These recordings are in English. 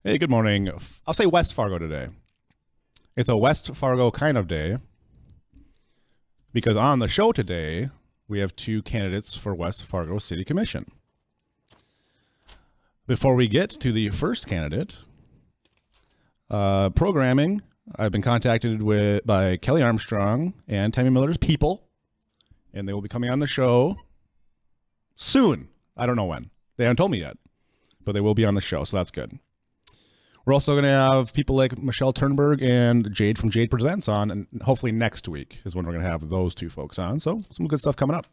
Hey, good morning. I'll say West Fargo today. It's a West Fargo kind of day because on the show today, we have two candidates for West Fargo City Commission. Before we get to the first candidate, programming, I've been contacted by Kelly Armstrong and Tammy Miller's people, and they will be coming on the show soon. I don't know when. They haven't told me yet, but they will be on the show, so that's good. We're also going to have people like Michelle Turnberg and Jade from Jade Presents on, and hopefully next week is when we're going to have those two folks on. So some good stuff coming up.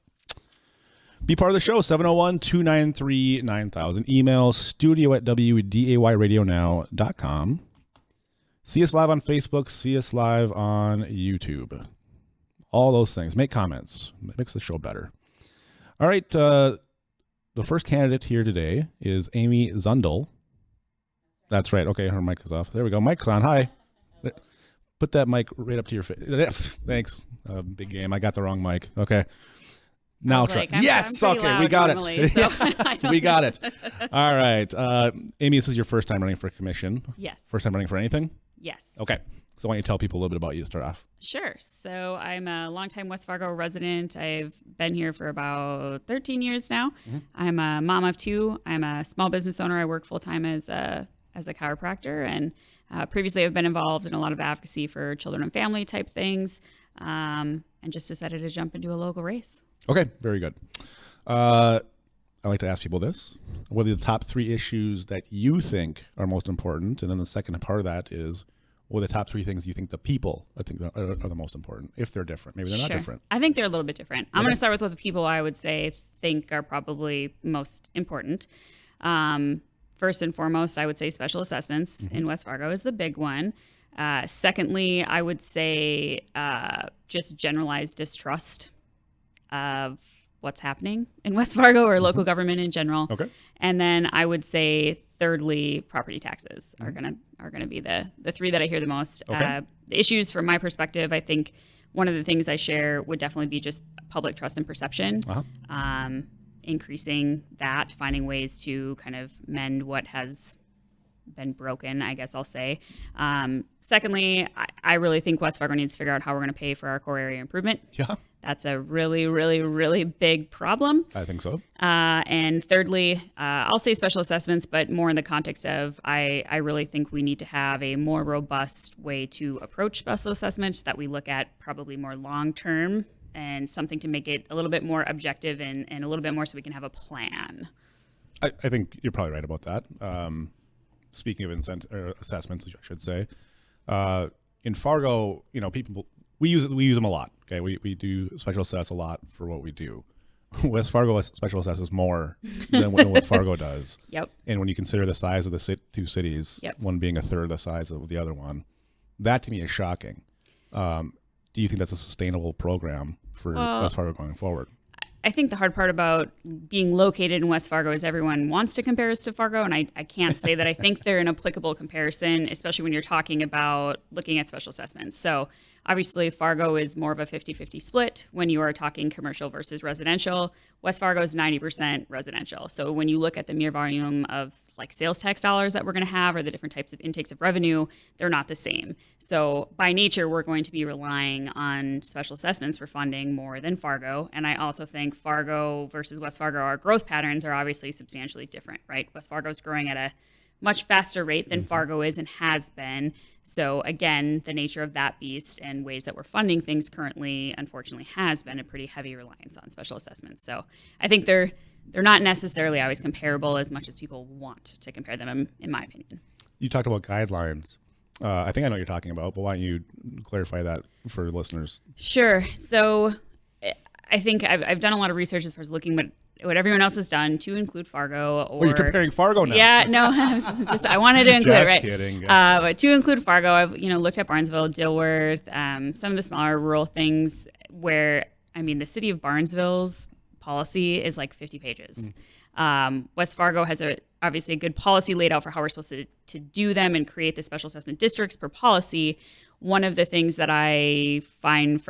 Be part of the show, 701-293-9000. Email studio@wdayradionow.com. See us live on Facebook. See us live on YouTube. All those things. Make comments. It makes the show better. All right. The first candidate here today is Amy Zundel. That's right. Okay, her mic is off. There we go. Mic's on. Hi. Put that mic right up to your face. Thanks. Big game. I got the wrong mic. Okay. Now try. Yes. Okay. We got normally, it. So We got it. All right. Amy, this is your first time running for commission. Yes. First time running for anything? Yes. Okay. So why don't you tell people a little bit about you to start off? Sure. So I'm a longtime West Fargo resident. I've been here for about 13 years now. Mm-hmm. I'm a mom of two. I'm a small business owner. I work full time as a chiropractor, and previously I've been involved in a lot of advocacy for children and family type things, and just decided to jump into a local race. Okay, very good. I like to ask people this. What are the top three issues that you think are most important? And then the second part of that is, what are the top three things you think the people are the most important, if they're different? Maybe they're not different. I think they're a little bit different. I'm going to start with what the people I would say think are probably most important. First and foremost, I would say special assessments in West Fargo is the big one. Secondly, I would say just generalized distrust of what's happening in West Fargo or local government in general. Okay. And then I would say thirdly, property taxes are gonna be the three that I hear the most. Okay. The issues from my perspective, I think one of the things I share would definitely be just public trust and perception. Increasing that, finding ways to kind of mend what has been broken, I guess I'll say. Secondly, I really think West Fargo needs to figure out how we're going to pay for our core area improvement. Yeah. That's a really, really, really big problem. I think so. And thirdly, I'll say special assessments, but more in the context of I really think we need to have a more robust way to approach special assessments that we look at probably more long-term and something to make it a little bit more objective and a little bit more so we can have a plan. I think you're probably right about that. Speaking of assessments, I should say, in Fargo, people we use them a lot. Okay, we do special assess a lot for what we do. West Fargo special assesses more than what Fargo does. Yep. And when you consider the size of the two cities, one being a third the size of the other one, that to me is shocking. Do you think that's a sustainable program for West Fargo going forward? I think the hard part about being located in West Fargo is everyone wants to compare us to Fargo, and I can't say that I think they're an applicable comparison, especially when you're talking about looking at special assessments. So obviously Fargo is more of a 50-50 split when you are talking commercial versus residential. West Fargo is 90% residential. So when you look at the mere volume of like sales tax dollars that we're going to have or the different types of intakes of revenue, they're not the same. So by nature, we're going to be relying on special assessments for funding more than Fargo. And I also think Fargo versus West Fargo, our growth patterns are obviously substantially different, right? West Fargo is growing at a much faster rate than Fargo is and has been. So again, the nature of that beast and ways that we're funding things currently, unfortunately, has been a pretty heavy reliance on special assessments. So I think they're not necessarily always comparable as much as people want to compare them, in my opinion. You talked about guidelines. I think I know what you're talking about, but why don't you clarify that for listeners? Sure. So I think I've done a lot of research as far as looking what everyone else has done to include Fargo. Or you're comparing Fargo now. Yeah, no, I wanted to include it, right? Kidding. But to include Fargo, I've looked at Barnesville, Dilworth, some of the smaller rural things where, the city of Barnesville's policy is like 50 pages. West Fargo has obviously a good policy laid out for how we're supposed to do them and create the special assessment districts per policy. One of the things that I find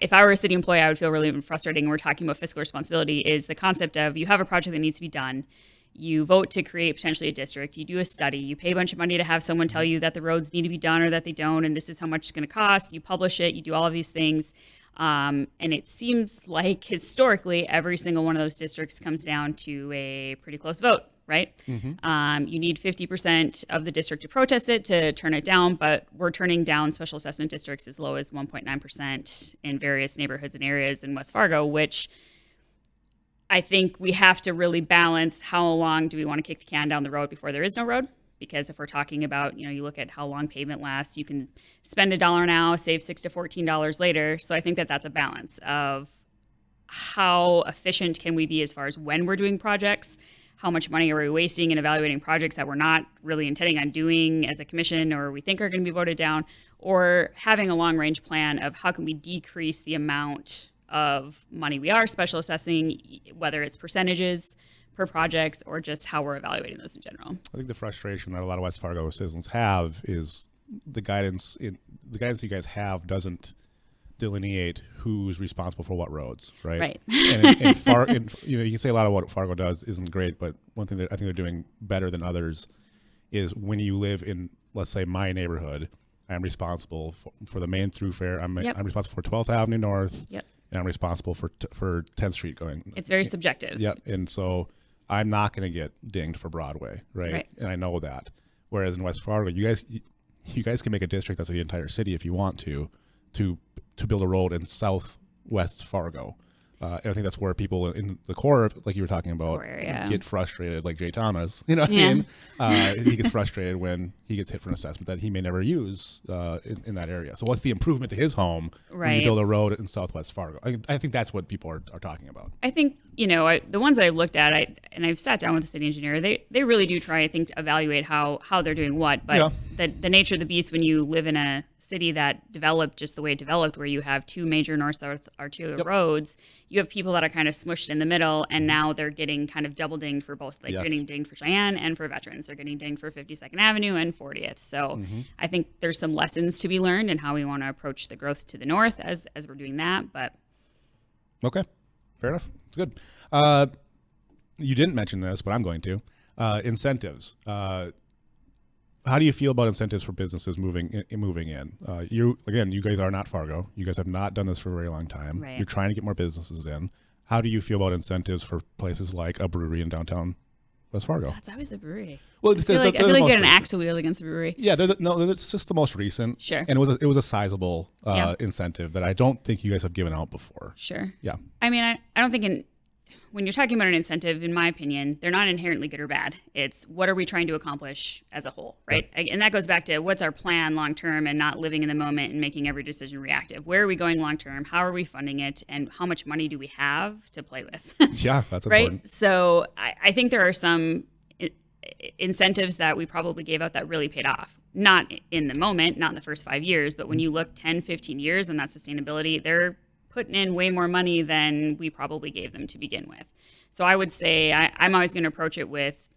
if I were a city employee, I would feel really frustrating. We're talking about fiscal responsibility is the concept of you have a project that needs to be done. You vote to create potentially a district. You do a study. You pay a bunch of money to have someone tell you that the roads need to be done or that they don't, and this is how much it's going to cost. You publish it. You do all of these things. And it seems like historically every single one of those districts comes down to a pretty close vote, right? You need 50% of the district to protest it to turn it down, but we're turning down special assessment districts as low as 1.9% in various neighborhoods and areas in West Fargo, which I think we have to really balance how long do we want to kick the can down the road before there is no road. Because if we're talking about, you look at how long pavement lasts, you can spend $1 now, save $6 to $14 later. So I think that that's a balance of how efficient can we be as far as when we're doing projects, how much money are we wasting in evaluating projects that we're not really intending on doing as a commission or we think are going to be voted down, or having a long range plan of how can we decrease the amount of money we are special assessing, whether it's percentages per projects or just how we're evaluating those in general. I think the frustration that a lot of West Fargo citizens have is the guidance you guys have doesn't delineate who's responsible for what roads, right? Right. And you can say a lot of what Fargo does isn't great, but one thing that I think they're doing better than others is when you live in, let's say, my neighborhood, I'm responsible for the main thoroughfare. I'm responsible for 12th Avenue North. Yep. And I'm responsible for 10th Street going. It's very subjective. Yep. And so I'm not going to get dinged for Broadway, right? And I know that. Whereas in West Fargo, you guys can make a district that's the entire city if you want to build a road in Southwest Fargo. And I think that's where people in the core, like you were talking about, get frustrated, like Jay Thomas. You know what I mean? He gets frustrated when he gets hit for an assessment that he may never use in that area. So what's the improvement to his home when you build a road in Southwest Fargo? I think that's what people are talking about. I think, the ones that I looked at, and I've sat down with the city engineer, they really do try, I think, evaluate how they're doing what. But the nature of the beast when you live in a city that developed just the way it developed, where you have two major north-south arterial roads, you have people that are kind of smushed in the middle, and now they're getting kind of double dinged for both, like getting dinged for Cheyenne and for veterans. They're getting dinged for 52nd Avenue and 40th. So I think there's some lessons to be learned in how we want to approach the growth to the north as we're doing that. But okay, fair enough. It's good. You didn't mention this, but I'm going to. Incentives. How do you feel about incentives for businesses moving in? You guys are not Fargo. You guys have not done this for a very long time. Right. You're trying to get more businesses in. How do you feel about incentives for places like a brewery in downtown West Fargo? That's always a brewery. Well, I feel like you get an axe wheel against a brewery. Yeah, it's just the most recent. Sure. And it was a sizable incentive that I don't think you guys have given out before. Sure. Yeah. I mean, I don't think when you're talking about an incentive, in my opinion, they're not inherently good or bad. It's what are we trying to accomplish as a whole, right? Yep. And that goes back to what's our plan long term and not living in the moment and making every decision reactive. Where are we going long term? How are we funding it? And how much money do we have to play with? Yeah, that's right? important. So I think there are some incentives that we probably gave out that really paid off. Not in the moment, not in the first 5 years, but when you look 10, 15 years and that sustainability, they're putting in way more money than we probably gave them to begin with. So I would say I'm always going to approach it with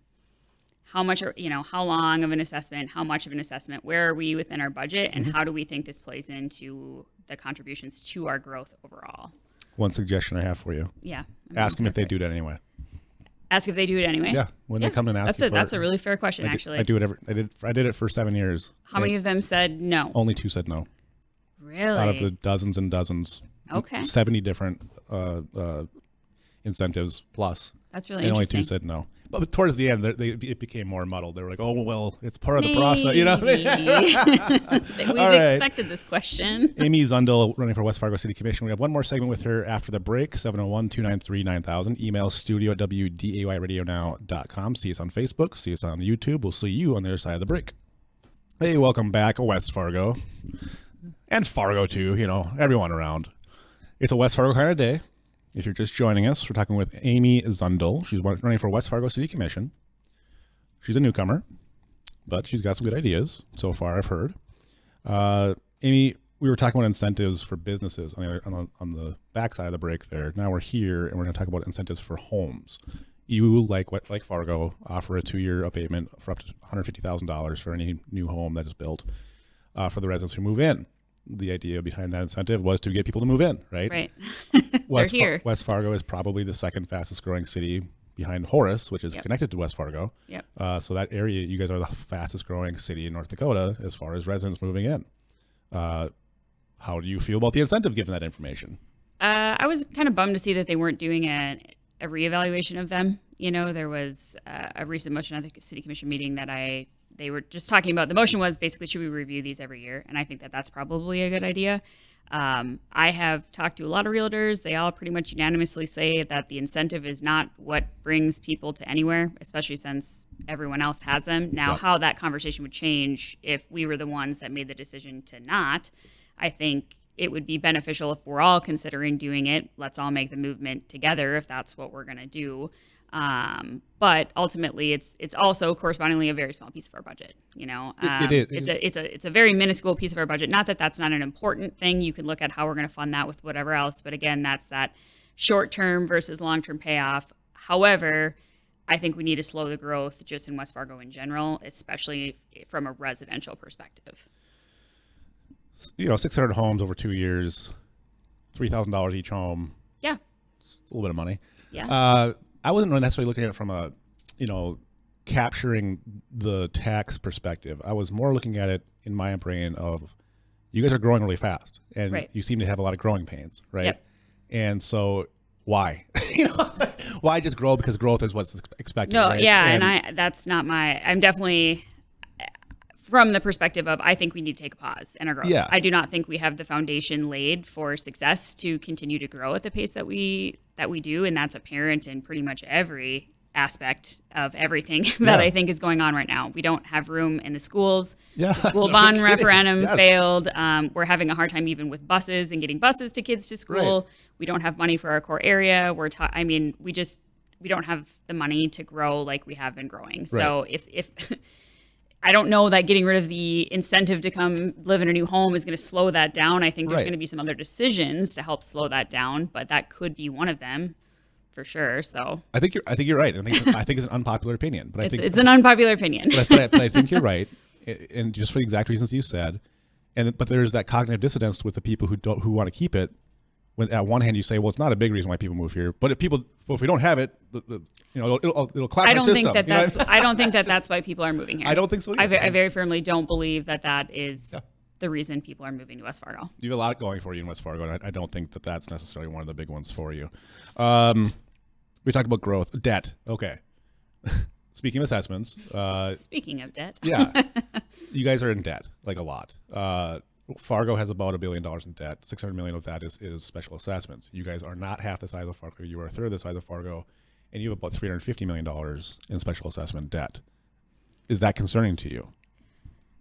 how much, how long of an assessment, how much of an assessment, where are we within our budget, and how do we think this plays into the contributions to our growth overall. One suggestion I have for you. Yeah. Ask them if they do it anyway. Ask if they do it anyway? Yeah. When they come and ask you for that's a really fair question, actually. I do it I did it for 7 years. How many of them said no? Only 2 said no. Really? Out of the dozens and dozens. Okay. 70 different incentives plus. That's really and interesting. Only 2 said no. But towards the end, it became more muddled. They were like, "Oh well, it's part of the process." You know, we've expected this question. Amy Zundel running for West Fargo City Commission. We have one more segment with her after the break. 701-293-9000. Email studio@wdayradionow.com. See us on Facebook. See us on YouTube. We'll see you on the other side of the break. Hey, welcome back, West Fargo, and Fargo too. Everyone around. It's a West Fargo kind of day. If you're just joining us, we're talking with Amy Zundel. She's running for West Fargo City Commission. She's a newcomer, but she's got some good ideas so far, I've heard. Amy, we were talking about incentives for businesses on the backside of the break there. Now we're here, and we're going to talk about incentives for homes. You, like Fargo, offer a 2-year abatement for up to $150,000 for any new home that is built for the residents who move in. The idea behind that incentive was to get people to move in, right? Right. They're here. West Fargo is probably the second fastest growing city behind Horace, which is Yep. connected to West Fargo. Yep. So that area, you guys are the fastest growing city in North Dakota as far as residents moving in. How do you feel about the incentive given that information? I was kind of bummed to see that they weren't doing a reevaluation of them. You know, there was a recent motion at the City Commission meeting that they were just talking about. The motion was basically, should we review these every year? And I think that that's probably a good idea. I have talked to a lot of realtors. They all pretty much unanimously say that the incentive is not what brings people to anywhere, especially since everyone else has them. Now, Yep. how that conversation would change if we were the ones that made the decision to not, I think it would be beneficial if we're all considering doing it. Let's all make the movement together if that's what we're going to do. But ultimately, it's also correspondingly a very small piece of our budget. You know, It is. It's a very minuscule piece of our budget. Not that that's not an important thing. You can look at how we're going to fund that with whatever else. But again, that's that short-term versus long-term payoff. However, I think we need to slow the growth just in West Fargo in general, especially from a residential perspective. 600 homes over 2 years, $3,000 each home. Yeah. It's a little bit of money. Yeah. I wasn't really necessarily looking at it from a, capturing the tax perspective. I was more looking at it in my brain of, you guys are growing really fast, and Right. you seem to have a lot of growing pains, right? Yep. And so, why? Why just grow because growth is what's expected? No, right? yeah, and that's not I'm definitely from the perspective of, I think we need to take a pause in our growth. Yeah. I do not think we have the foundation laid for success to continue to grow at the pace that we do, and that's apparent in pretty much every aspect of everything that Yeah. I think is going on right now. We don't have room in the schools. Yeah. The school No bond kidding. referendum Yes. failed. We're having a hard time even with buses and getting buses to kids to school. Right. We don't have money for our core area. We don't have the money to grow like we have been growing. So if I don't know that getting rid of the incentive to come live in a new home is going to slow that down. I think there's Right. going to be some other decisions to help slow that down, but that could be one of them for sure. So I think you're right. I think it's an unpopular opinion, but I think it's an unpopular opinion. but I think you're right, and just for the exact reasons you said. But there's that cognitive dissonance with the people who want to keep it. When at one hand you say, well, it's not a big reason why people move here, but if we don't have it, it'll clap I our don't system. think I don't think that that's why people are moving here. I don't think so either. I very firmly don't believe that is the reason people are moving to West Fargo. You have a lot going for you in West Fargo, and I don't think that that's necessarily one of the big ones for you. We talked about growth, debt. Okay. Speaking of assessments, Speaking of debt. yeah, you guys are in debt, like a lot. Fargo has about $1 billion in debt. $600 million of that is special assessments. You guys are not half the size of Fargo. You are a third the size of Fargo, and you have about $350 million in special assessment debt. Is that concerning to you?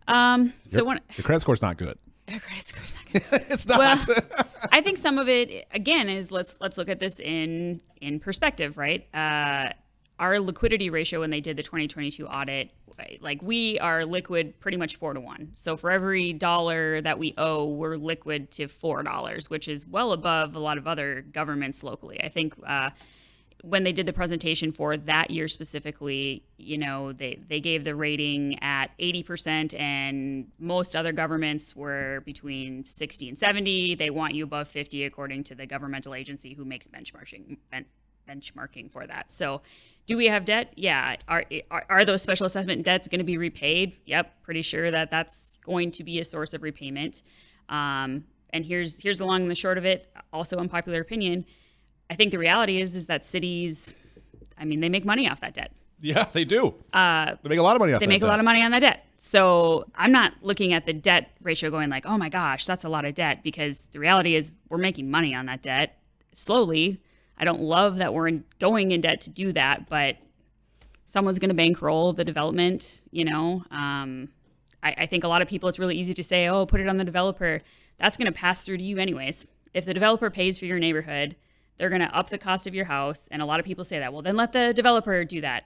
Your credit score's not good. Our credit score's not good. It's not. Well, I think some of it again is let's look at this in perspective, right? Our liquidity ratio when they did the 2022 audit, like we are liquid pretty much 4-to-1. So for every dollar that we owe, we're liquid to $4, which is well above a lot of other governments locally. I think when they did the presentation for that year specifically, they gave the rating at 80%, and most other governments were between 60 and 70. They want you above 50 according to the governmental agency who makes benchmarking for that. So do we have debt? Yeah. Are those special assessment debts going to be repaid? Yep. Pretty sure that that's going to be a source of repayment. And here's the long and the short of it. Also unpopular opinion. I think the reality is that cities, they make money off that debt. Yeah, they do. They make a lot of money off that They make a lot of money on that debt. So I'm not looking at the debt ratio going like, oh my gosh, that's a lot of debt, because the reality is we're making money on that debt slowly. I don't love that we're going in debt to do that, but someone's going to bankroll the development, I think a lot of people, it's really easy to say, oh, put it on the developer. That's going to pass through to you anyways. If the developer pays for your neighborhood, they're going to up the cost of your house. And a lot of people say that, well, then let the developer do that.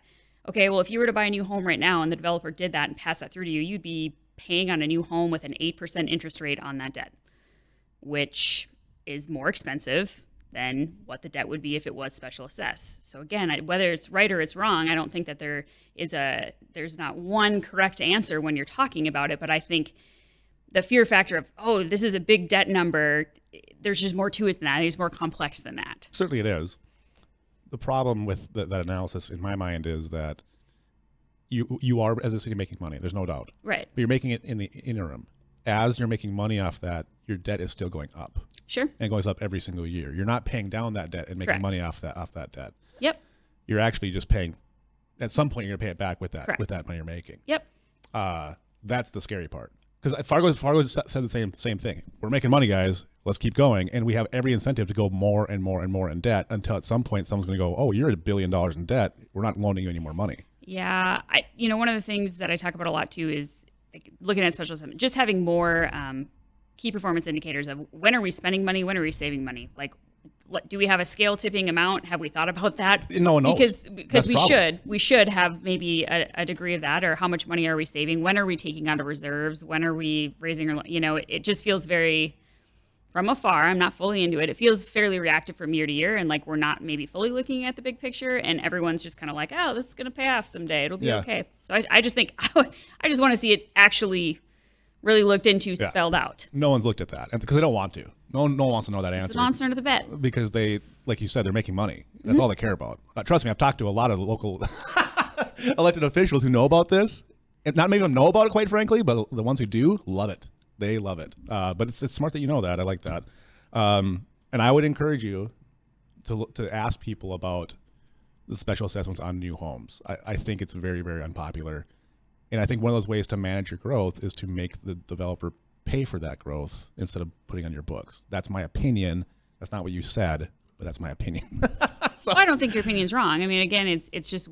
Okay, well, if you were to buy a new home right now and the developer did that and passed that through to you, you'd be paying on a new home with an 8% interest rate on that debt, which is more expensive than what the debt would be if it was special assess. So again, whether it's right or it's wrong, I don't think that there's not one correct answer when you're talking about it. But I think the fear factor of, oh, this is a big debt number, there's just more to it than that. It's more complex than that. Certainly it is. the problem with that analysis in my mind is that you are, as a city, making money. There's no doubt. Right. But you're making it in the interim. As you're making money off that, your debt is still going up. Sure. And it goes up every single year. You're not paying down that debt and making Correct. money off that debt. Yep. You're actually just paying. At some point, you're going to pay it back with that Correct. money you're making. Yep. That's the scary part. Because Fargo said the same thing. We're making money, guys. Let's keep going. And we have every incentive to go more and more and more in debt until at some point someone's going to go, oh, you're $1 billion in debt. We're not loaning you any more money. Yeah. One of the things that I talk about a lot too is like looking at special assessment, just having more key performance indicators of when are we spending money, when are we saving money? Like, do we have a scale tipping amount? Have we thought about that? No. Because we should have maybe a degree of that, or how much money are we saving? When are we taking out of reserves? When are we raising our, it just feels very, from afar, I'm not fully into it. It feels fairly reactive from year to year, and like we're not maybe fully looking at the big picture, and everyone's just kind of like, oh, this is going to pay off someday. It'll be okay. So I just think, I just want to see it actually really looked into, spelled out. No one's looked at that because they don't want to. No one wants to know that answer. It's a monster under the bed. Because they, like you said, they're making money. That's all they care about. Trust me, I've talked to a lot of local elected officials who know about this. And not many of them know about it, quite frankly, but the ones who do love it. They love it. But it's smart that you know that. I like that. And I would encourage you to ask people about the special assessments on new homes. I think it's very, very unpopular. And I think one of those ways to manage your growth is to make the developer pay for that growth instead of putting on your books. That's my opinion. That's not what you said, but that's my opinion. Well, I don't think your opinion is wrong. I mean, again, it's just,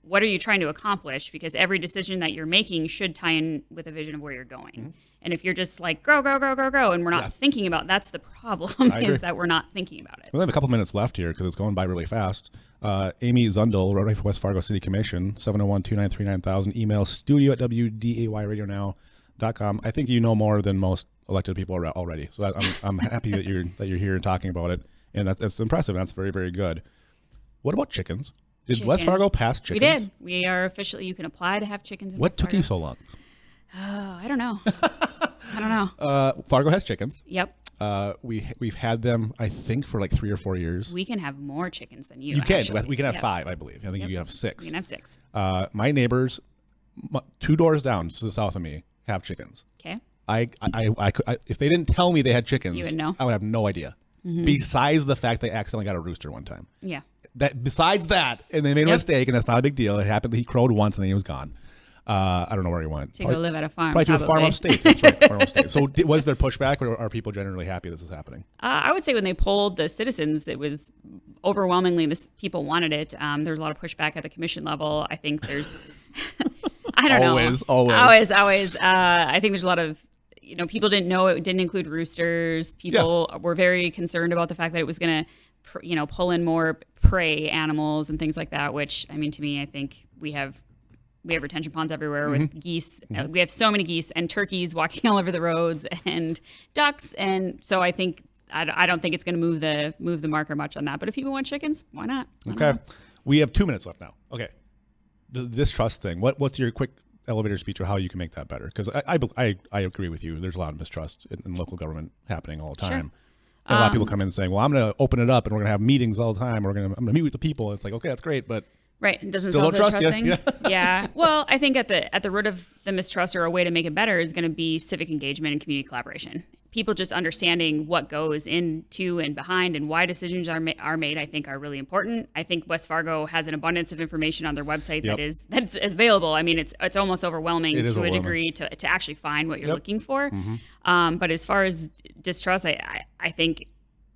what are you trying to accomplish? Because every decision that you're making should tie in with a vision of where you're going. Mm-hmm. And if you're just like, grow, and we're not thinking about, that's the problem, is that we're not thinking about it. We have a couple minutes left here because it's going by really fast. Amy Zundel, running for West Fargo City Commission, 701-293-9000. Email studio@wdayradionow.com. I think you know more than most elected people already. So I'm happy that you're here and talking about it. And that's impressive. That's very, very good. What about chickens? Did West Fargo pass chickens? We did. We are officially, you can apply to have chickens in What West took Fargo. you so long? I don't know. I don't know. Fargo has chickens. Yep. We've had them, I think, for like 3 or 4 years. We can have more chickens than you. You can. Actually. We can have 5, I believe. I think you can have 6. We can have 6. My neighbors, 2 doors down to the south of me, have chickens. Okay. I if they didn't tell me they had chickens, you would know. I would have no idea. Mm-hmm. Besides the fact they accidentally got a rooster one time. Yeah. Besides that, and they made a mistake, and that's not a big deal. It happened. He crowed once, and then he was gone. I don't know where he went. To go live at a farm. Probably to a farm upstate. That's right, farm upstate. So was there pushback, or are people generally happy this is happening? I would say when they polled the citizens, it was overwhelmingly people wanted it. There was a lot of pushback at the commission level. I think there's, I don't know. Always. I think there's a lot of, people didn't know it didn't include roosters. People were very concerned about the fact that it was going to, pull in more prey animals and things like that, which, I mean, to me, I think we have retention ponds everywhere with geese. We have so many geese and turkeys walking all over the roads and ducks. And so I think, I don't think it's going to move the marker much on that. But if people want chickens, why not? Okay. We have 2 minutes left now. Okay. The distrust thing. What's your quick elevator speech of how you can make that better? Because I agree with you. There's a lot of mistrust in local government happening all the time. Sure. And a lot of people come in saying, well, I'm going to open it up and we're going to have meetings all the time. I'm going to meet with the people. It's like, okay, that's great. But right. It doesn't still solve the don't trust trust thing. you. Yeah. Well, I think at the root of the mistrust, or a way to make it better, is going to be civic engagement and community collaboration. People just understanding what goes into and behind and why decisions are made, I think, are really important. I think West Fargo has an abundance of information on their website that's available. I mean, it's almost overwhelming to a degree to actually find what you're looking for. Mm-hmm. But as far as distrust, I think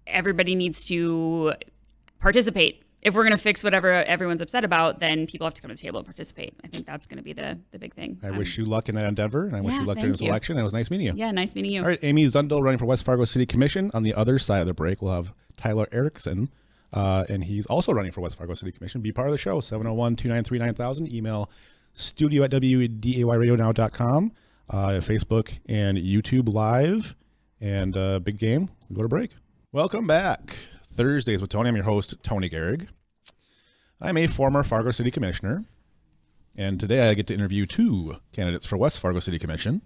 everybody needs to participate. If we're going to fix whatever everyone's upset about, then people have to come to the table and participate. I think that's going to be the big thing. I wish you luck in that endeavor, and I wish you luck during this election. It was nice meeting you. Yeah, nice meeting you. All right, Amy Zundel running for West Fargo City Commission. On the other side of the break, we'll have Tyler Erickson, and he's also running for West Fargo City Commission. Be part of the show, 701-293-9000. Email studio@wdayradionow.com, Facebook and YouTube Live, and big game. We go to break. Welcome back. Thursdays with Tony. I'm your host, Tony Gehrig. I'm a former Fargo City Commissioner, and today I get to interview 2 candidates for West Fargo City Commission.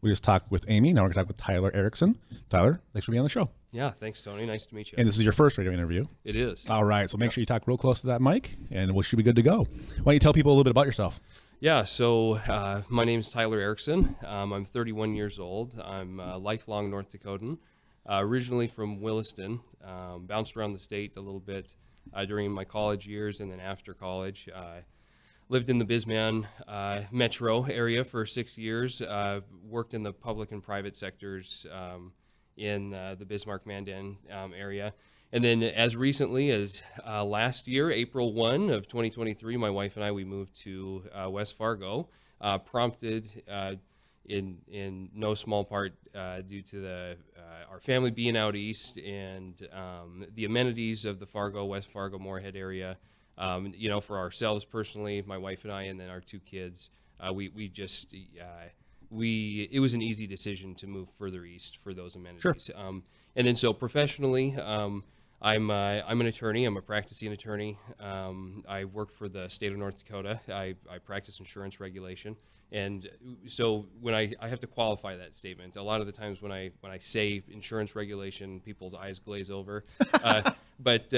We just talked with Amy. Now we're going to talk with Tyler Erickson. Tyler, thanks for being on the show. Yeah, thanks, Tony. Nice to meet you. And this is your first radio interview. It is. All right, so make sure you talk real close to that mic, and we should be good to go. Why don't you tell people a little bit about yourself? Yeah, so my name is Tyler Erickson. I'm 31 years old. I'm a lifelong North Dakotan, originally from Williston. Bounced around the state a little bit during my college years, and then after college. Lived in the Bisman metro area for 6 years, worked in the public and private sectors in the Bismarck-Mandan area. And then as recently as last year, April 1 of 2023, my wife and I, we moved to West Fargo, prompted in no small part due to our family being out east and the amenities of the West Fargo, Moorhead area. For ourselves personally, my wife and I, and then our 2 kids, it was an easy decision to move further east for those amenities. Sure. And then so professionally, I'm an attorney. I'm a practicing attorney. I work for the state of North Dakota. I practice insurance regulation. And so when I have to qualify that statement, a lot of the times when I say insurance regulation, people's eyes glaze over, but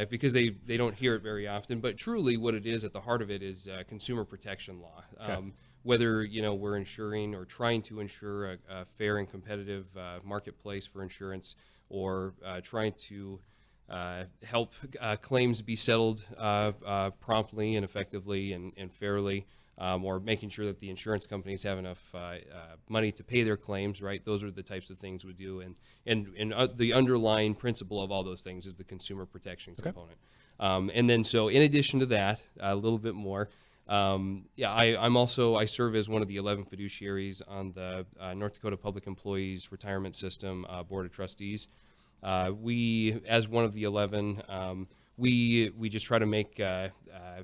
because they don't hear it very often. But truly, what it is at the heart of it is consumer protection law. Okay. Whether we're insuring or trying to insure a fair and competitive marketplace for insurance, or trying to help claims be settled promptly and effectively and fairly. Or making sure that the insurance companies have enough money to pay their claims, right? Those are the types of things we do, and the underlying principle of all those things is the consumer protection component. And then, so in addition to that, a little bit more. I serve as one of the 11 fiduciaries on the North Dakota Public Employees Retirement System Board of Trustees. We, as one of the 11. We just try to make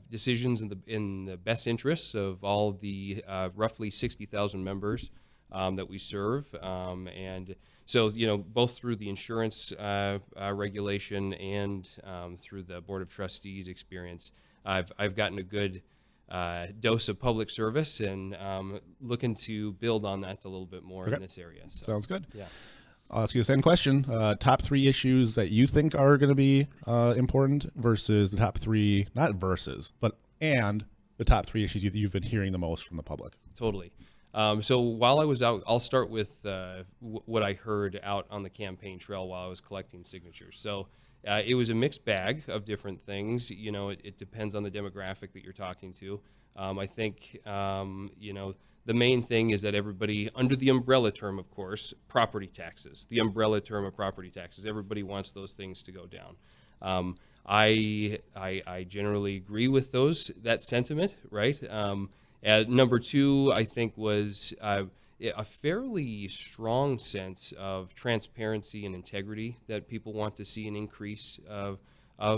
decisions in the best interests of all the roughly 60,000 members that we serve, and so both through the insurance regulation and through the Board of Trustees experience, I've gotten a good dose of public service, and looking to build on that a little bit more in this area. So, sounds good. Yeah. I'll ask you the same question. Top 3 issues that you think are going to be important versus the top 3, not versus, and the top 3 issues you've been hearing the most from the public. Totally. So while I was out, I'll start with what I heard out on the campaign trail while I was collecting signatures. So it was a mixed bag of different things. It depends on the demographic that you're talking to. I think, the main thing is that everybody, under the umbrella term, of course, property taxes, the umbrella term of property taxes, everybody wants those things to go down. I generally agree with that sentiment, right? Number 2, I think, was a fairly strong sense of transparency and integrity that people want to see an increase of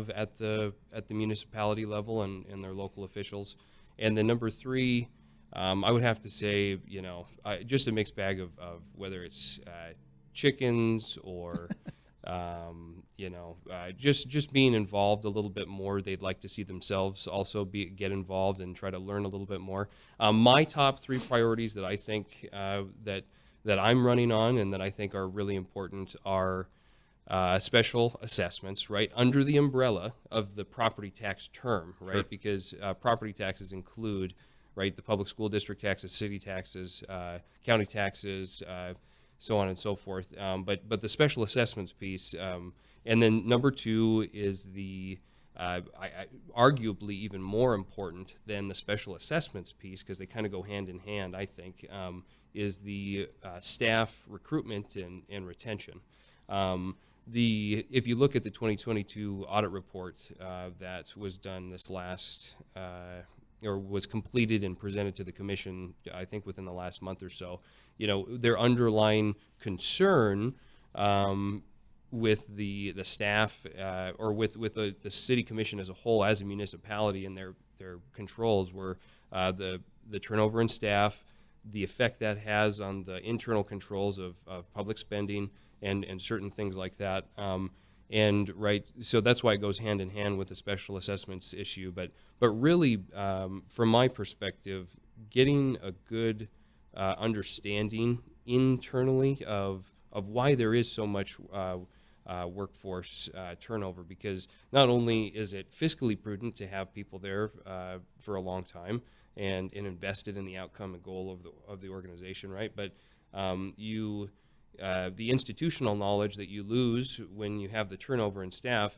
at the municipality level and their local officials. And then number 3, I would have to say, just a mixed bag of whether it's chickens or, just being involved a little bit more. They'd like to see themselves also get involved and try to learn a little bit more. My top 3 priorities that I think that I'm running on and that I think are really important are special assessments, right, under the umbrella of the property tax term, right, sure. Because property taxes include, right, the public school district taxes, city taxes, county taxes, so on and so forth. But the special assessments piece, and then number 2 is the arguably even more important than the special assessments piece, because they kind of go hand in hand, I think, is the staff recruitment and retention. If you look at the 2022 audit report that was done this last or was completed and presented to the commission, I think within the last month or so, their underlying concern with the staff or with the city commission as a whole, as a municipality, and their controls were the turnover in staff, the effect that has on the internal controls of public spending and certain things like that. And right, so that's why it goes hand in hand with the special assessments issue. But really, from my perspective, getting a good understanding internally of why there is so much workforce turnover, because not only is it fiscally prudent to have people there for a long time and invested in the outcome and goal of the organization, right? But the institutional knowledge that you lose when you have the turnover in staff,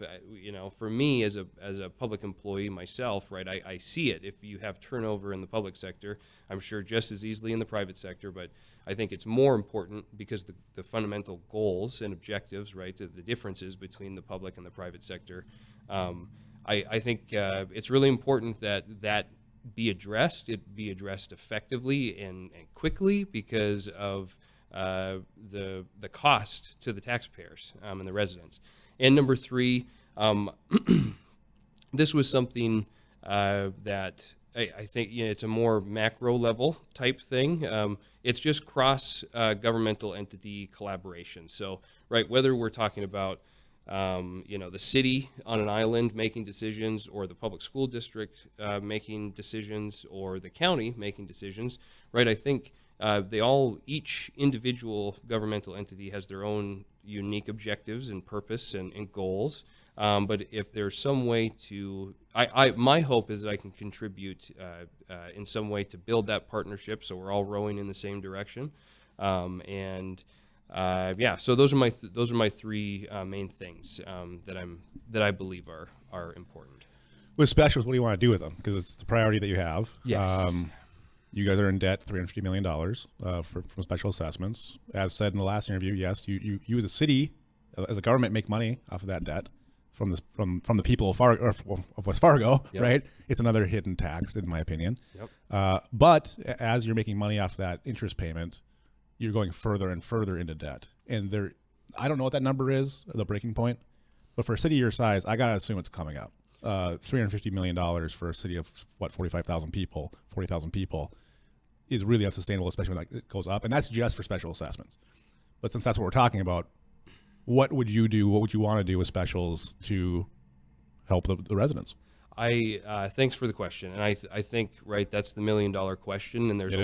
for me as a public employee myself, right, I see it. If you have turnover in the public sector, I'm sure just as easily in the private sector, but I think it's more important because the fundamental goals and objectives, right, the differences between the public and the private sector, I think it's really important that be addressed. It be addressed effectively and quickly because of the cost to the taxpayers and the residents. And number three, this was something that I think it's a more macro level type thing. It's just cross governmental entity collaboration. So, right, whether we're talking about the city on an island making decisions, or the public school district making decisions, or the county making decisions, right, I think each individual governmental entity has their own unique objectives and purpose and goals. But if there's some way to, my hope is that I can contribute in some way to build that partnership, so we're all rowing in the same direction. So those are my three main things that I believe are important. With specials, what do you want to do with them? Because it's the priority that you have. Yes. You guys are in debt $350 million from special assessments. As said in the last interview, yes, you as a city, as a government, make money off of that debt from the people of West Fargo, yep. Right? It's another hidden tax, in my opinion. Yep. But as you're making money off that interest payment, you're going further and further into debt. And I don't know what that number is, the breaking point, but for a city your size, I gotta assume it's coming up. $350 million for a city of 45,000 people, 40,000 people is really unsustainable, especially when that goes up. And that's just for special assessments. But since that's what we're talking about, what would you do? What would you want to do with specials to help the residents? Thanks for the question, and I think, right, that's the $1 million question, and there's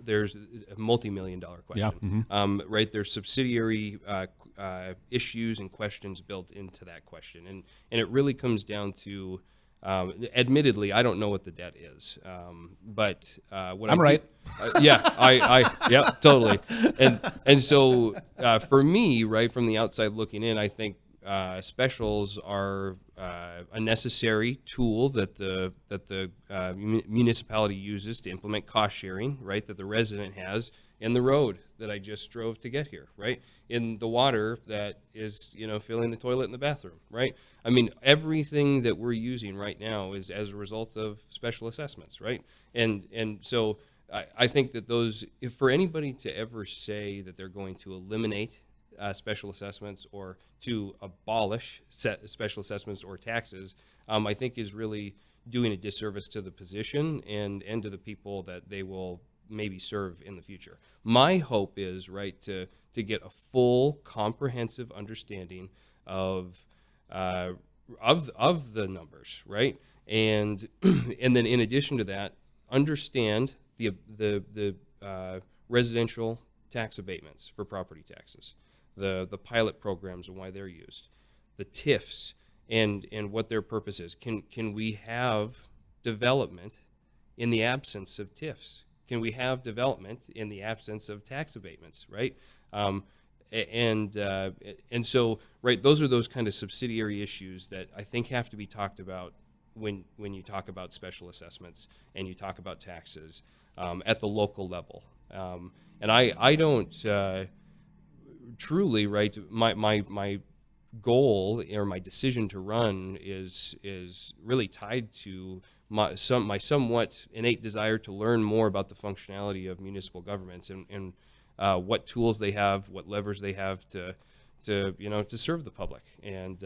there's a multi-million-dollar question. Yeah. Mm-hmm. Right, there's subsidiary issues and questions built into that question, and it really comes down to, admittedly, I don't know what the debt is, but what I'm right. Yeah, totally, and so for me, right, from the outside looking in, I think specials are a necessary tool that the municipality uses to implement cost sharing, right, that the resident has in the road that I just drove to get here, right, in the water that is, filling the toilet in the bathroom, right? I mean, everything that we're using right now is as a result of special assessments, right? And so I think that if for anybody to ever say that they're going to eliminate special assessments or to abolish special assessments or taxes, I think is really doing a disservice to the position and to the people that they will maybe serve in the future. My hope is, right, to get a full, comprehensive understanding of the numbers, right, and and then in addition to that, understand the residential tax abatements for property taxes, the pilot programs and why they're used, the TIFs and what their purpose is. Can we have development in the absence of TIFs? Can we have development in the absence of tax abatements, right? And so, right, those are those kind of subsidiary issues that I think have to be talked about when you talk about special assessments and you talk about taxes at the local level. And I don't truly, right, my goal or my decision to run is really tied to my somewhat innate desire to learn more about the functionality of municipal governments and what tools they have, what levers they have to serve the public, and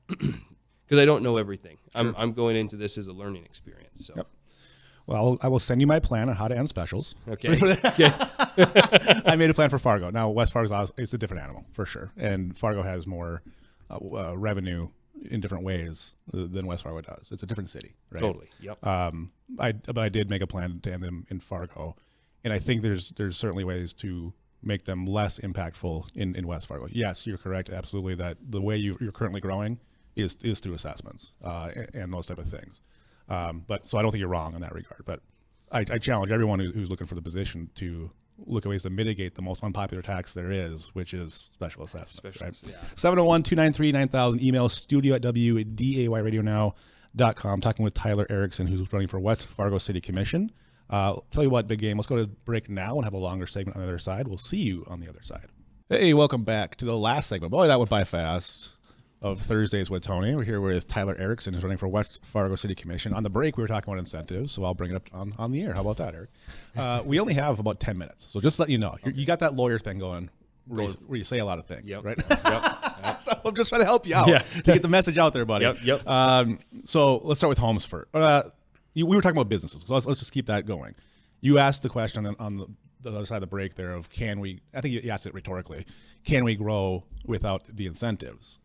because I don't know everything. Sure. I'm going into this as a learning experience. So. Yep. Well, I will send you my plan on how to end specials. Okay. Okay. I made a plan for Fargo. Now, West Fargo is a different animal for sure, and Fargo has more revenue in different ways than West Fargo does. It's a different city, right? Totally. Yep. But I did make a plan to end them in Fargo, And I think there's certainly ways to make them less impactful in West Fargo. Yes, you're correct, absolutely, that the way you're currently growing is through assessments and those type of things. But so I don't think you're wrong in that regard. But I challenge everyone who's looking for the position to look at ways to mitigate the most unpopular tax there is, which is special assessments. Right? 701-293-9000. Email studio@wdayradionow.com. Talking with Tyler Erickson, who's running for West Fargo City Commission. Tell you what, big game. Let's go to break now and have a longer segment on the other side. We'll see you on the other side. Hey, welcome back to the last segment. Boy, that went by fast. Of Thursdays with Tony. We're here with Tyler Erickson, who's running for West Fargo City Commission. On the break, we were talking about incentives, so I'll bring it up on the air. How about that, Eric? We only have about 10 minutes, so just let you know. Okay. You got that lawyer thing going where you say a lot of things, right? Yep. So I'm just trying to help you out to get the message out there, buddy. Yep. So let's start with homes first. We were talking about businesses, so let's just keep that going. You asked the question on the other side of the break there of can we, I think you asked it rhetorically, can we grow without the incentives?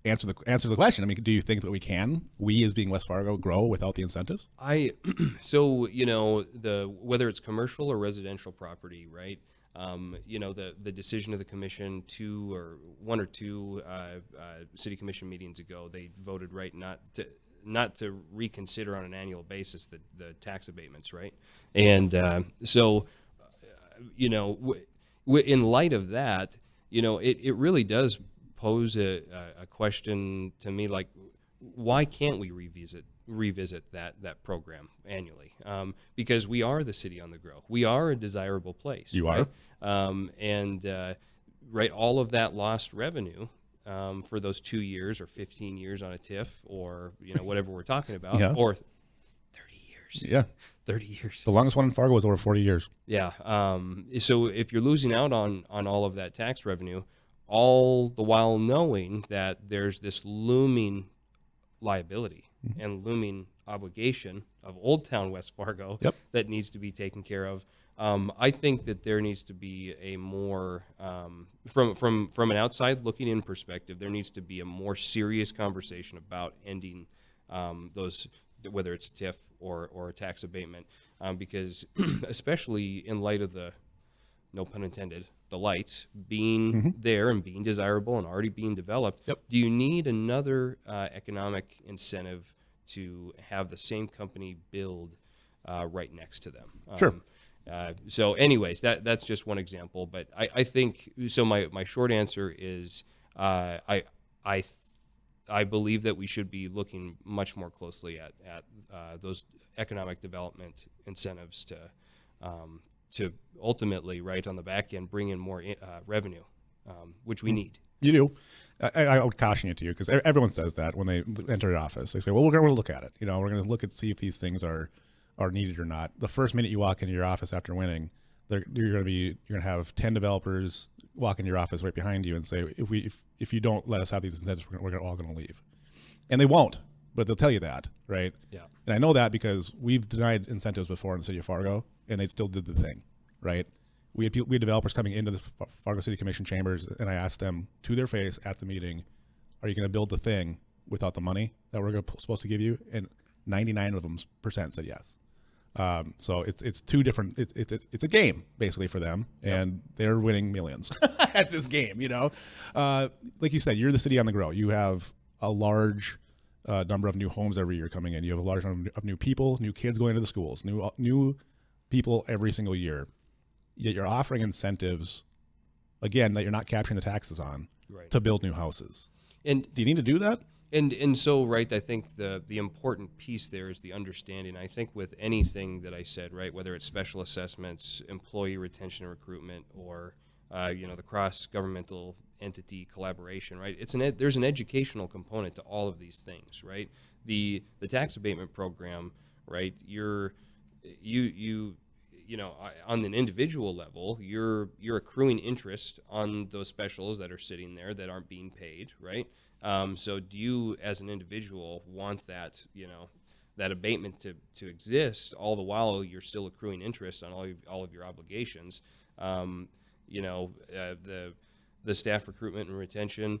Answer the question. I mean, do you think that we as being West Fargo, grow without the incentives? So whether it's commercial or residential property, right? The decision of the commission one or two city commission meetings ago, they voted not to reconsider on an annual basis the tax abatements, right? And in light of that, it really does pose a question to me, like, why can't we revisit that program annually? Because we are the city on the grow. We are a desirable place. You right? Right, all of that lost revenue for those 2 years or 15 years on a TIF or whatever we're talking about, or 30 years. Yeah. 30 years. The longest one in Fargo was over 40 years. Yeah. So if you're losing out on all of that tax revenue, all the while knowing that there's this looming liability and looming obligation of Old Town West Fargo that needs to be taken care of. I think that there needs to be a more, from an outside looking in perspective, there needs to be a more serious conversation about ending those, whether it's a TIF or a tax abatement, because especially in light of the, no pun intended, the lights being there and being desirable and already being developed, do you need another economic incentive to have the same company build right next to them? Sure. So anyways, that's just one example, but I think, so my short answer is I believe that we should be looking much more closely at those economic development incentives to ultimately, right on the back end, bring in more revenue, which we need. You do. I would caution you because everyone says that when they enter the office. They say, well, we're going to look at it. We're going to look and see if these things are needed or not. The first minute you walk into your office after winning, you're going to have 10 developers walk into your office right behind you and say, if you don't let us have these incentives, we're all going to leave. And they won't, but they'll tell you that, right? Yeah. And I know that because we've denied incentives before in the city of Fargo, and they still did the thing, right? We had developers coming into the Fargo City Commission chambers, and I asked them to their face at the meeting, are you going to build the thing without the money that we're supposed to give you? And 99% of them said yes. So it's two different. It's a game basically for them, and they're winning millions at this game. Like you said, you're the city on the grow. You have a large number of new homes every year coming in. You have a large number of new people, new kids going to the schools, new people every single year. Yet you're offering incentives, again, that you're not capturing the taxes on to build new houses. And do you need to do that? And so, right, I think the important piece there is the understanding. I think with anything that I said, right, whether it's special assessments, employee retention and recruitment, or the cross-governmental entity collaboration, right, there's an educational component to all of these things, right? The tax abatement program, right, on an individual level, you're accruing interest on those specials that are sitting there that aren't being paid, right? So do you, as an individual, want that, that abatement to exist, all the while you're still accruing interest on all of your obligations? The staff recruitment and retention,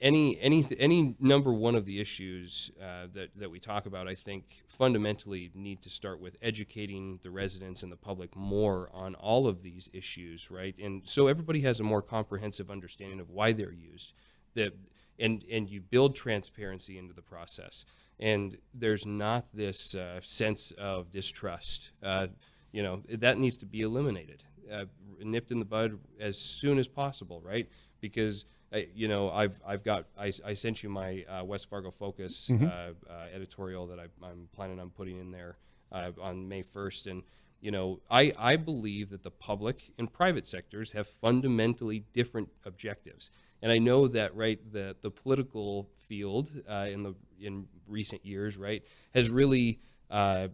any number one of the issues that we talk about, I think fundamentally need to start with educating the residents and the public more on all of these issues, right? And so everybody has a more comprehensive understanding of why they're used, and you build transparency into the process, and there's not this sense of distrust. That needs to be eliminated, nipped in the bud as soon as possible, right? Because I sent you my West Fargo Focus editorial that I'm planning on putting in there on May 1st, and I believe that the public and private sectors have fundamentally different objectives, and I know that the political field in recent years has really hung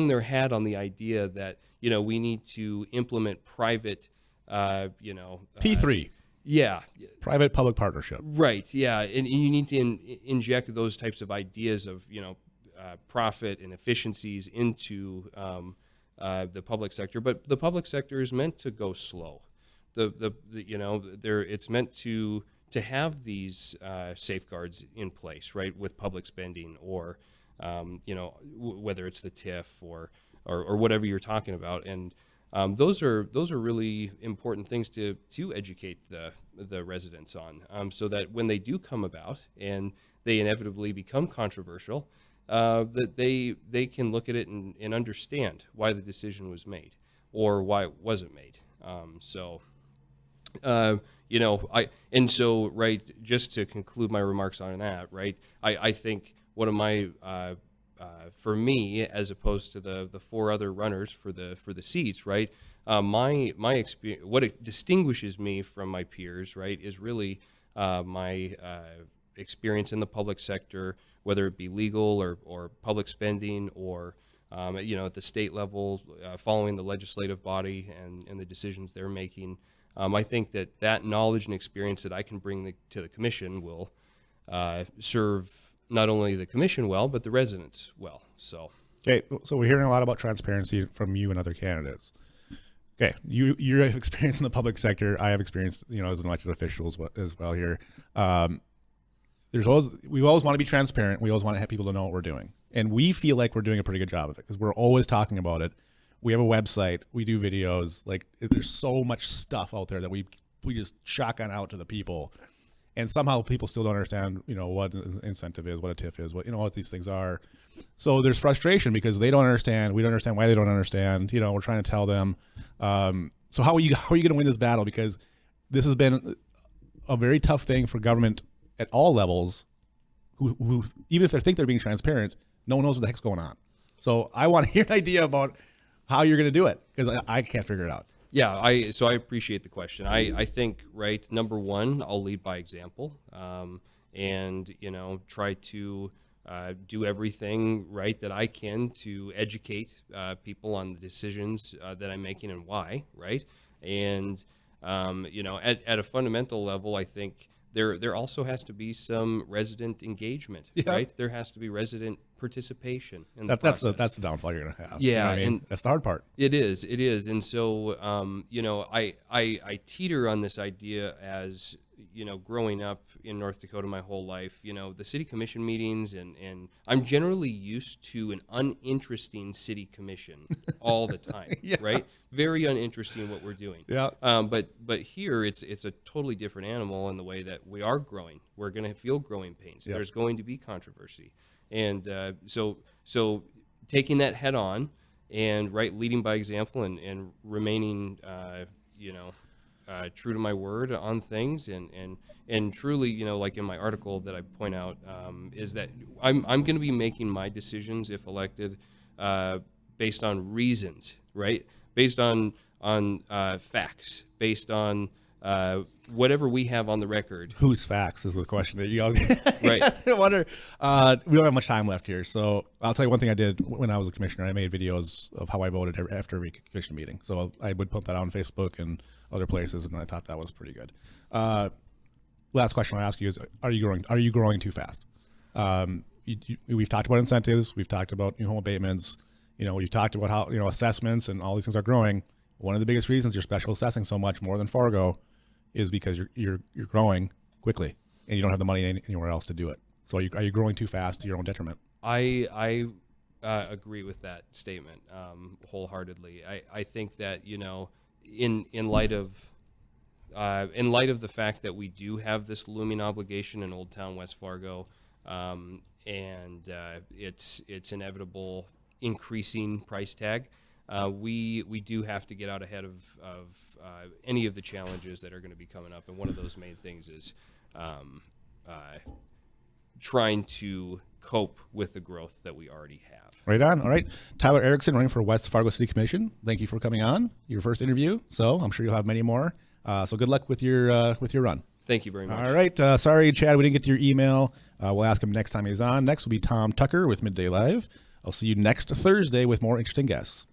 their hat on the idea that we need to implement private. P3. Yeah. Private public partnership. Right. Yeah. And you need to inject those types of ideas of, profit and efficiencies into the public sector. But the public sector is meant to go slow. It's meant to have these safeguards in place, right, with public spending or, whether it's the TIF or whatever you're talking about. And those are really important things to educate the residents on, so that when they do come about and they inevitably become controversial, that they can look at it and understand why the decision was made or why it wasn't made. Just to conclude my remarks on that, I think one of my for me, as opposed to the four other runners for the seats, my experience, what it distinguishes me from my peers, is really my experience in the public sector, whether it be legal or public spending or at the state level, following the legislative body and the decisions they're making. I think that knowledge and experience that I can bring to the commission will serve not only the commission well, but the residents well. So we're hearing a lot about transparency from you and other candidates. Okay, you have experience in the public sector. I have experience, as an elected official as well here. We always want to be transparent. We always want to have people to know what we're doing, and we feel like we're doing a pretty good job of it because we're always talking about it. We have a website. We do videos. There's so much stuff out there that we just shotgun out to the people. And somehow people still don't understand, what an incentive is, what a TIF is, what these things are. So there's frustration because they don't understand. We don't understand why they don't understand. We're trying to tell them. So how are you going to win this battle? Because this has been a very tough thing for government at all levels. Who even if they think they're being transparent, no one knows what the heck's going on. So I want to hear an idea about how you're going to do it because I can't figure it out. Yeah, I appreciate the question. I think, number one, I'll lead by example, and try to do everything that I can to educate people on the decisions that I'm making and why, and at a fundamental level, I think there also has to be some resident engagement, There has to be resident participation in the process. That's the downfall you're going to have. Yeah, and that's the hard part. It is, and so I teeter on this idea as growing up in North Dakota my whole life. The city commission meetings, and I'm generally used to an uninteresting city commission all the time, Very uninteresting what we're doing. Yeah. But here it's a totally different animal in the way that we are growing. We're going to feel growing pains. Yep. There's going to be controversy. And so taking that head on and leading by example and remaining true to my word on things and truly like in my article that I point out is that I'm going to be making my decisions if elected based on reasons, based on facts, based on whatever we have on the record. Whose facts is the question that you always right. I wonder. We don't have much time left here, so I'll tell you one thing I did when I was a commissioner. I made videos of how I voted after every commission meeting. So I would put that on Facebook and other places, and I thought that was pretty good. Last question I'll ask you is: Are you growing too fast? We've talked about incentives. We've talked about home abatements. We've talked about how assessments and all these things are growing. One of the biggest reasons you're special assessing so much more than Fargo is because you're growing quickly and you don't have the money anywhere else to do it. So are you growing too fast to your own detriment? I agree with that statement wholeheartedly. I think that, you know, in light of the fact that we do have this looming obligation in Old Town West Fargo, and its inevitable increasing price tag, we do have to get out ahead of any of the challenges that are going to be coming up. And one of those main things is trying to cope with the growth that we already have. Right on. All right. Tyler Erickson, running for West Fargo City Commission. Thank you for coming on. Your first interview. So I'm sure you'll have many more. So good luck with your run. Thank you very much. All right. Sorry, Chad, we didn't get to your email. We'll ask him next time he's on. Next will be Tom Tucker with Midday Live. I'll see you next Thursday with more interesting guests.